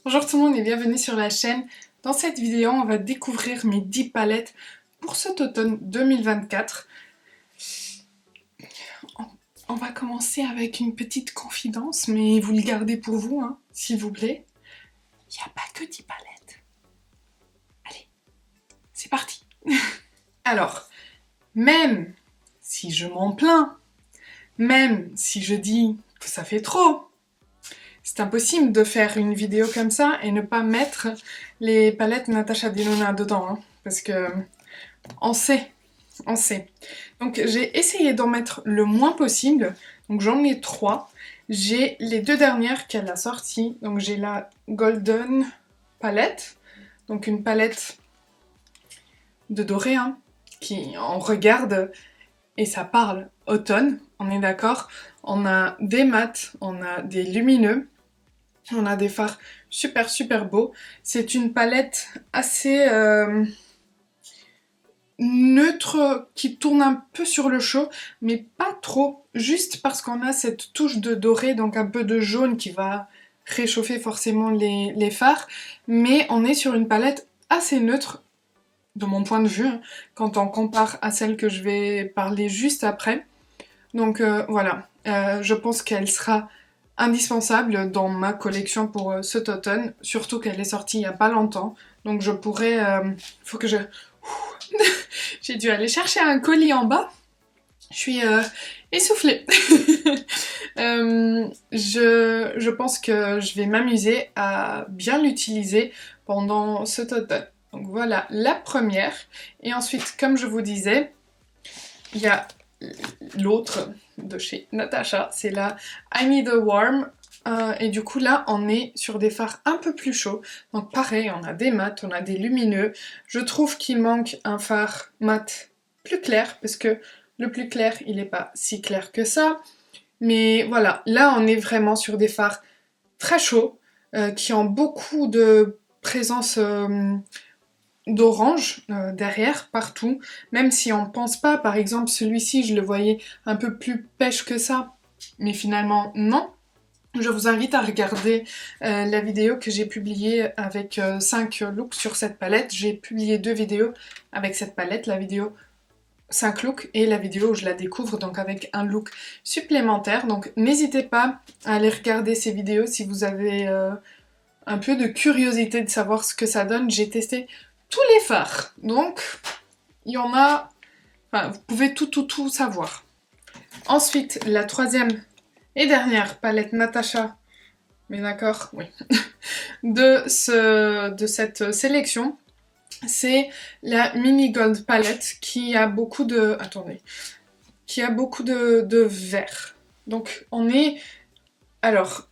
Bonjour tout le monde et bienvenue sur la chaîne. Dans cette vidéo, on va découvrir mes 10 palettes pour cet automne 2024. On va commencer avec une petite confidence, mais vous le gardez pour vous, hein, s'il vous plaît. Il n'y a pas que 10 palettes. Allez, c'est parti. Alors, même si je m'en plains, même si je dis que ça fait trop, c'est impossible de faire une vidéo comme ça et ne pas mettre les palettes Natasha Denona dedans, hein, parce que on sait. Donc j'ai essayé d'en mettre le moins possible, donc j'en ai 3. J'ai les 2 dernières qu'elle a sorties, donc j'ai la Golden palette, donc une palette de doré, hein, qui on regarde et ça parle automne, on est d'accord. On a des mats, on a des lumineux, on a des fards super beaux. C'est une palette assez neutre qui tourne un peu sur le chaud, mais pas trop, juste parce qu'on a cette touche de doré, donc un peu de jaune qui va réchauffer forcément les fards, mais on est sur une palette assez neutre, de mon point de vue, hein, quand on compare à celle que je vais parler juste après. Donc voilà, je pense qu'elle sera indispensable dans ma collection pour cet automne, surtout qu'elle est sortie il y a pas longtemps, donc je pourrais... faut que je... J'ai dû aller chercher un colis en bas, je suis essoufflée. Je pense que je vais m'amuser à bien l'utiliser pendant cet automne. Donc voilà la première, et ensuite, comme je vous disais, il y a l'autre de chez Natasha, c'est la I Need a Warm. Et du coup là on est sur des fards un peu plus chauds, donc pareil on a des mats, on a des lumineux. Je trouve qu'il manque un fard mat plus clair, parce que le plus clair il n'est pas si clair que ça, mais voilà, là on est vraiment sur des fards très chauds, qui ont beaucoup de présence d'orange derrière, partout, même si on pense pas, par exemple celui-ci je le voyais un peu plus pêche que ça, mais finalement non. Je vous invite à regarder la vidéo que j'ai publiée avec 5 looks sur cette palette. J'ai publié 2 vidéos avec cette palette, la vidéo 5 looks et la vidéo où je la découvre, donc avec un look supplémentaire. Donc n'hésitez pas à aller regarder ces vidéos si vous avez un peu de curiosité de savoir ce que ça donne. J'ai testé tous les fards, donc il y en a... Enfin, vous pouvez tout savoir. Ensuite, la troisième et dernière palette Natasha, mais d'accord, oui, de cette sélection, c'est la Mini Gold Palette qui a beaucoup de... Attendez. Qui a beaucoup de vert. Donc on est... Alors,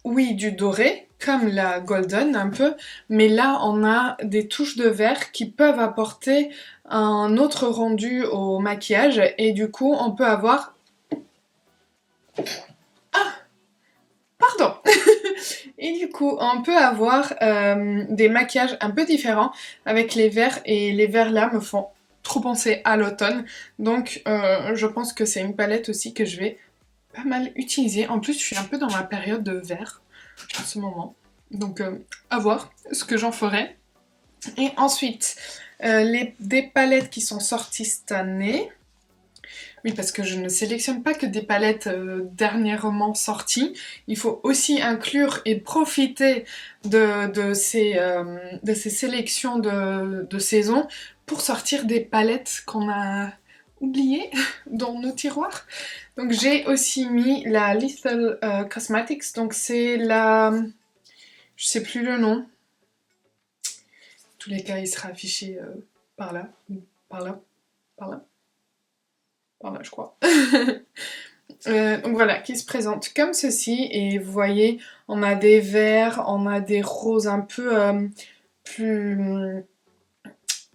oui, du doré, comme la Golden un peu, mais là on a des touches de vert qui peuvent apporter un autre rendu au maquillage, et du coup on peut avoir... Pardon. Et du coup, on peut avoir des maquillages un peu différents avec les verts, et les verts là me font trop penser à l'automne. Donc je pense que c'est une palette aussi que je vais pas mal utiliser. En plus, je suis un peu dans ma période de vert en ce moment. Donc à voir ce que j'en ferai. Et ensuite, des palettes qui sont sorties cette année. Oui, parce que je ne sélectionne pas que des palettes dernièrement sorties. Il faut aussi inclure et profiter de ces sélections de saison pour sortir des palettes qu'on a oubliées dans nos tiroirs. Donc j'ai aussi mis la Lethal Cosmetics, donc c'est la... je sais plus le nom. En tous les cas, il sera affiché par là, par là, par là. Voilà, je crois. Donc voilà, qui se présente comme ceci, et vous voyez, on a des verts, on a des roses un peu plus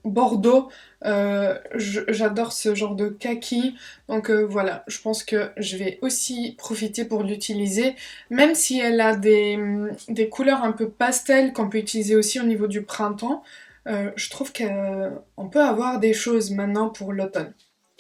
bordeaux. J'adore ce genre de kaki, donc voilà, je pense que je vais aussi profiter pour l'utiliser, même si elle a des couleurs un peu pastel qu'on peut utiliser aussi au niveau du printemps. Je trouve qu'on peut avoir des choses maintenant pour l'automne.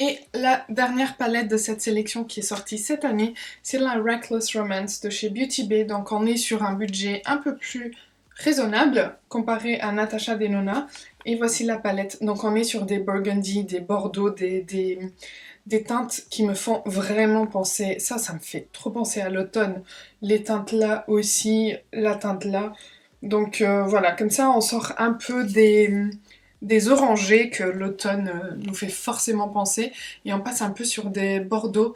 Et la dernière palette de cette sélection qui est sortie cette année, c'est la Reckless Romance de chez Beauty Bay. Donc on est sur un budget un peu plus raisonnable comparé à Natasha Denona. Et voici la palette. Donc on est sur des burgundy, des bordeaux, des teintes qui me font vraiment penser... Ça me fait trop penser à l'automne. Les teintes là aussi, la teinte là. Donc voilà, comme ça on sort un peu des orangés que l'automne nous fait forcément penser. Et on passe un peu sur des bordeaux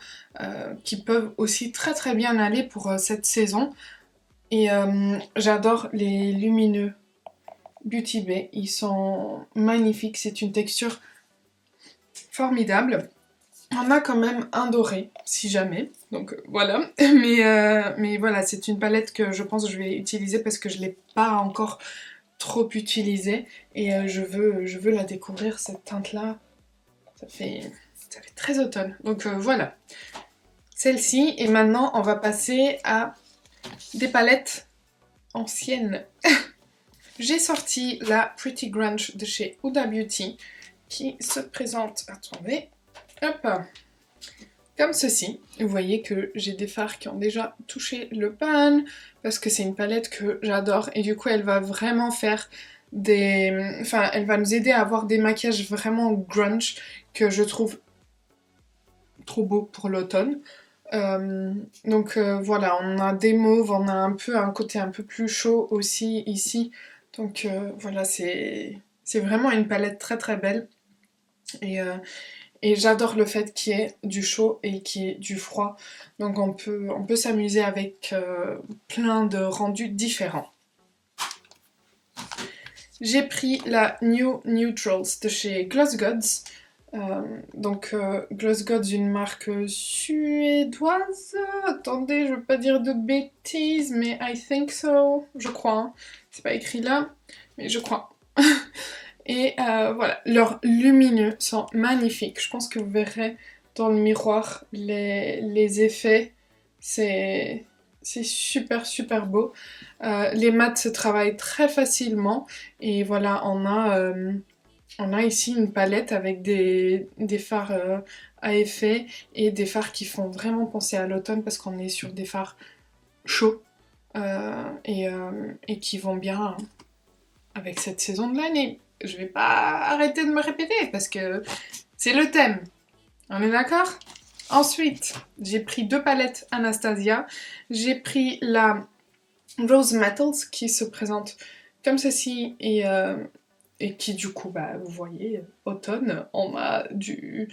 qui peuvent aussi très très bien aller pour cette saison. Et j'adore les lumineux Beauty Bay, ils sont magnifiques, c'est une texture formidable. On a quand même un doré, si jamais, donc voilà. Mais voilà, c'est une palette que je pense que je vais utiliser parce que je ne l'ai pas encore trop utilisée. Et je veux la découvrir, cette teinte-là. Ça fait très automne. Donc voilà, celle-ci. Et maintenant, on va passer à des palettes anciennes. J'ai sorti la Pretty Grunge de chez Huda Beauty qui se présente, attendez, hop, comme ceci. Vous voyez que j'ai des fards qui ont déjà touché le pan parce que c'est une palette que j'adore et du coup elle va vraiment faire des... Enfin, elle va nous aider à avoir des maquillages vraiment grunge que je trouve trop beaux pour l'automne. Donc voilà, on a des mauves, on a un peu un côté un peu plus chaud aussi ici. Donc voilà, c'est vraiment une palette très très belle. Et j'adore le fait qu'il y ait du chaud et qu'il y ait du froid. Donc on peut s'amuser avec plein de rendus différents. J'ai pris la New Neutrals de chez Gloss Gods. Gloss Gods, une marque suédoise. Attendez, je veux pas dire de bêtises, mais I think so. Je crois. Hein. C'est pas écrit là, mais je crois. Et voilà, leurs lumineux sont magnifiques. Je pense que vous verrez dans le miroir les effets. C'est super super beau. Les mats se travaillent très facilement. Et voilà, on a ici une palette avec des fards à effet et des fards qui font vraiment penser à l'automne parce qu'on est sur des fards chauds et qui vont bien avec cette saison de l'année. Je vais pas arrêter de me répéter parce que c'est le thème. On est d'accord ? Ensuite, j'ai pris 2 palettes Anastasia. J'ai pris la Rose Metals qui se présente comme ceci et qui du coup, bah, vous voyez, automne, on a du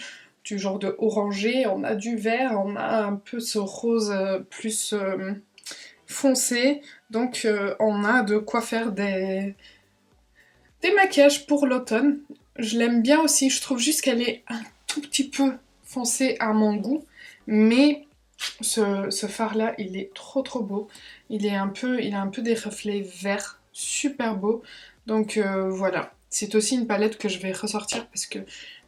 genre de orangé, on a du vert, on a un peu ce rose plus foncé. Donc on a de quoi faire des maquillages pour l'automne. Je l'aime bien aussi, je trouve juste qu'elle est un tout petit peu foncée à mon goût, mais ce fard là, il est trop trop beau. Il a un peu des reflets verts, super beau. Donc voilà, c'est aussi une palette que je vais ressortir parce que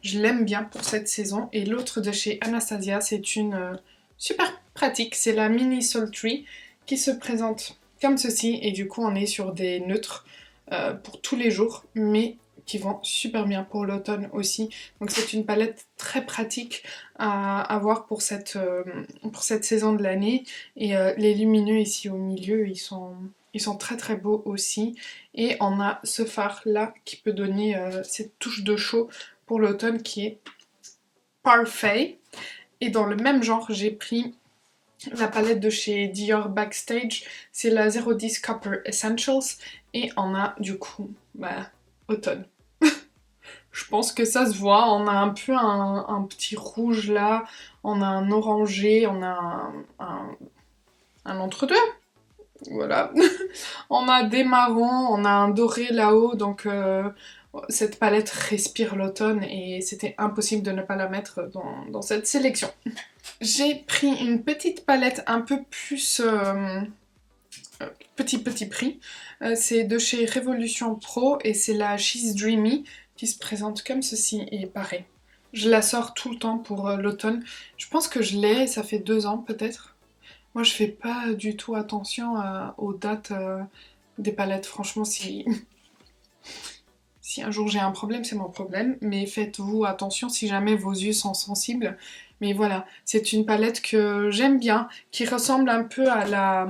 je l'aime bien pour cette saison. Et l'autre de chez Anastasia, c'est une super pratique, c'est la Mini Sultry qui se présente comme ceci. Et du coup, on est sur des neutres pour tous les jours, mais qui vont super bien pour l'automne aussi. Donc c'est une palette très pratique à avoir pour cette saison de l'année. Et les lumineux ici au milieu, ils sont très très beaux aussi. Et on a ce fard là qui peut donner cette touche de chaud pour l'automne qui est parfait. Et dans le même genre, j'ai pris la palette de chez Dior Backstage, c'est la 010 Copper Essentials et on a du coup, bah, automne. Je pense que ça se voit, on a un peu un petit rouge là, on a un orangé, on a un entre-deux, voilà. On a des marrons, on a un doré là-haut, donc cette palette respire l'automne et c'était impossible de ne pas la mettre dans cette sélection. J'ai pris une petite palette un peu plus petit prix. C'est de chez Révolution Pro et c'est la She's Dreamy qui se présente comme ceci et pareil. Je la sors tout le temps pour l'automne. Je pense que je l'ai, ça fait 2 ans peut-être. Moi je fais pas du tout attention aux dates des palettes. Franchement si un jour j'ai un problème, c'est mon problème. Mais faites-vous attention si jamais vos yeux sont sensibles. Mais voilà, c'est une palette que j'aime bien, qui ressemble un peu à la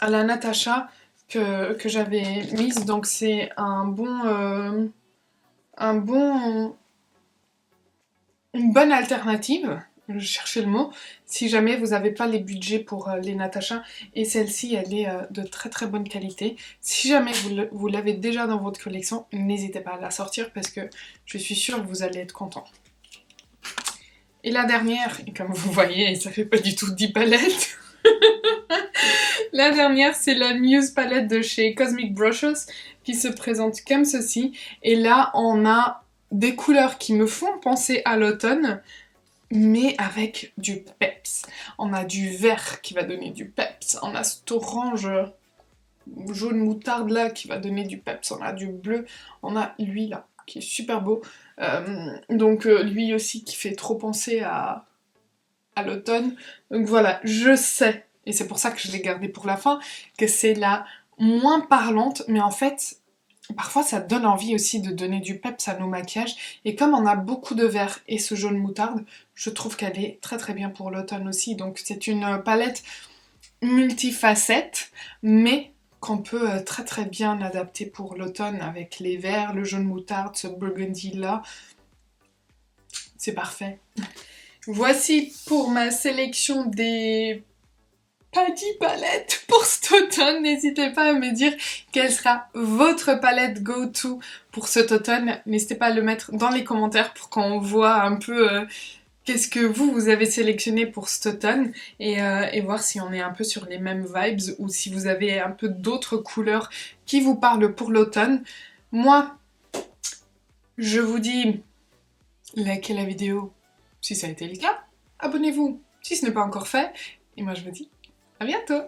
Natasha que j'avais mise, donc c'est une bonne alternative. Je cherchais le mot. Si jamais vous n'avez pas les budgets pour les Natasha, et celle-ci, elle est de très très bonne qualité. Si jamais vous l'avez déjà dans votre collection, n'hésitez pas à la sortir parce que je suis sûre que vous allez être content. Et la dernière, et comme vous voyez, ça fait pas du tout 10 palettes. La dernière, c'est la Muse palette de chez Cosmic Brushes qui se présente comme ceci. Et là, on a des couleurs qui me font penser à l'automne, mais avec du peps. On a du vert qui va donner du peps. On a cet orange jaune moutarde là qui va donner du peps. On a du bleu. On a lui là qui est super beau. Donc lui aussi qui fait trop penser à l'automne. Donc voilà, je sais, et c'est pour ça que je l'ai gardée pour la fin, que c'est la moins parlante, mais en fait, parfois ça donne envie aussi de donner du peps à nos maquillages. Et comme on a beaucoup de vert et ce jaune moutarde, je trouve qu'elle est très très bien pour l'automne aussi. Donc c'est une palette multifacette, mais qu'on peut très très bien adapter pour l'automne avec les verts, le jaune moutarde, ce burgundy là. C'est parfait. Voici pour ma sélection des pas 10 palettes pour cet automne. N'hésitez pas à me dire quelle sera votre palette go-to pour cet automne. N'hésitez pas à le mettre dans les commentaires pour qu'on voit un peu qu'est-ce que vous avez sélectionné pour cet automne et voir si on est un peu sur les mêmes vibes ou si vous avez un peu d'autres couleurs qui vous parlent pour l'automne. Moi, je vous dis, likez la vidéo si ça a été le cas, abonnez-vous si ce n'est pas encore fait, et moi je vous dis à bientôt.